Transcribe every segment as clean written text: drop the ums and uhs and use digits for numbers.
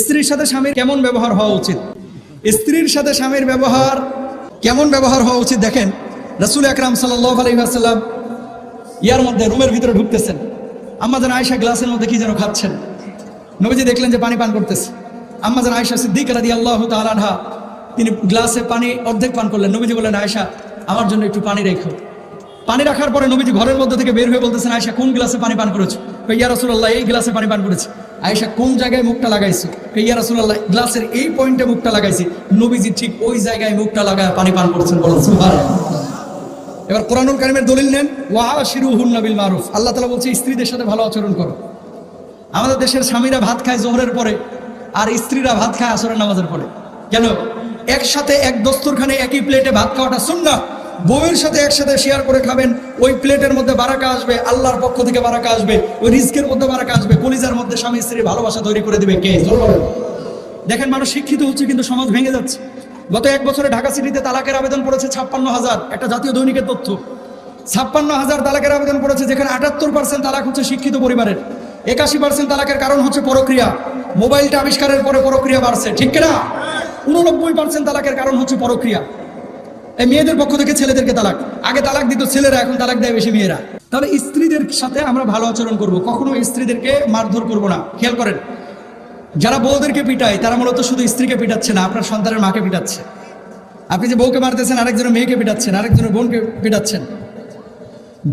স্ত্রীর সাথে স্বামীর কেমন ব্যবহার হওয়া উচিত? স্ত্রীর সাথে স্বামীর ব্যবহার কেমন ব্যবহার হওয়া উচিত দেখেন, রাসূল আকরাম সাল্লাল্লাহু আলাইহি ওয়াসাল্লাম ইয়ার মধ্যে রুমের ভিতরে ঢুকতেছেন, আম্মাজান আয়েশা গ্লাসের মধ্যে কি যেন খাচ্ছেন, নবীজি দেখলেন যে পানি পান করতেছে। আম্মাজান আয়েশা সিদ্দিকা রাদিয়াল্লাহু তাআলা আনহা তিনি গ্লাসে পানি অর্ধেক পান করলেন। নবীজি বললেন, আয়েশা আমার জন্য একটু পানি রেখো। পানি রাখার পরে নবীজি ঘরের মধ্যে থেকে বের হয়ে বলতেছেন, আয়েশা কোন গ্লাসে পানি পান করেছো? ইয়া রাসূলুল্লাহ এই গ্লাসে পানি পান করেছি। আয়েশা কোন জায়গায় মুখটা লাগাইছো? ইয়া রাসূলুল্লাহ গ্লাসের এই পয়েন্টে মুখটা লাগাইছি। নবীজি ঠিক ওই জায়গায় মুখটা লাগায় পানি পান করছেন। বলেন সুবহানাল্লাহ। এবার কোরআনুল কারীমের দলিল নেন, ওয়াশিরুহুন্না বিল মারুফ। আল্লাহ তাআলা বলছে স্ত্রীদের সাথে ভালো আচরণ করো। আমাদের দেশের স্বামীরা ভাত খায় জোহরের পরে, আর স্ত্রীরা ভাত খায় আসরের নামাজের পরে। কেন? একসাথে এক দস্তরখানে একই প্লেটে ভাত খাওয়াটা সুন্নাহ। বউয়ের সাথে একসাথে শেয়ার করে খাবেন, ওই প্লেটের মধ্যে বারাকা আসবে, আল্লাহর পক্ষ থেকে বারাকা আসবে, ওই রিজকের মধ্যে বারাকা আসবে, কলিজার মধ্যে স্বামী স্ত্রীর ভালোবাসা তৈরি করে দিবে কে? দেখেন মানুষ শিক্ষিত হচ্ছে কিন্তু সমাজ ভেঙে যাচ্ছে। গত এক বছরে ঢাকা সিটিতে তালাকের আবেদন পড়েছে 56,000, একটা জাতীয় দৈনিকের তথ্য। 56,000 তালাকের আবেদন পড়েছে, যেখানে 78% তালাক হচ্ছে শিক্ষিত পরিবারের। 81% তালাকের কারণ হচ্ছে পরক্রিয়া। মোবাইলটা আবিষ্কারের পরে পরক্রিয়া বাড়ছে, ঠিক কিনা? 89% তালাকের কারণ হচ্ছে পরক্রিয়া। এই মেয়েদের পক্ষ থেকে ছেলেদেরকে তালাক, আগে তালাক দিত ছেলেরা, এখন তালাক দেয় বেশি মেয়েরা। তাহলে স্ত্রীদের সাথে আমরা ভালো আচরণ করব, কখনো স্ত্রীদেরকে মারধর করব না। খেয়াল করেন, যারা বউদেরকে পিটায় তারা মূলত শুধু স্ত্রীকে পিটাচ্ছে না, আপনার সন্তানের মাকে পিটাচ্ছে। আপনি যে বউকে মারতেছেন, আরেকজনের মেয়েকে পিটাচ্ছেন, আরেকজনের বোনকে পিটাচ্ছেন।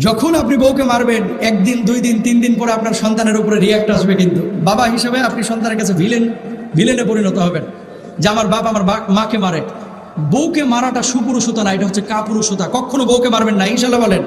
যখন আপনি বউকে মারবেন, একদিন, 2 দিন, 3 দিন পরে আপনার সন্তানের উপরে রিয়াক্ট আসবে। কিন্তু বাবা হিসেবে আপনি সন্তানের কাছে ভিলেনে পরিণত হবেন, যে আমার বাপ আমার মাকে মারে। বউকে মারাটা সুপুরুষতা না, এটা হচ্ছে কাপুরুষতা। কখনো বউকে মারবেন না, ইনশাআল্লাহ বলেন।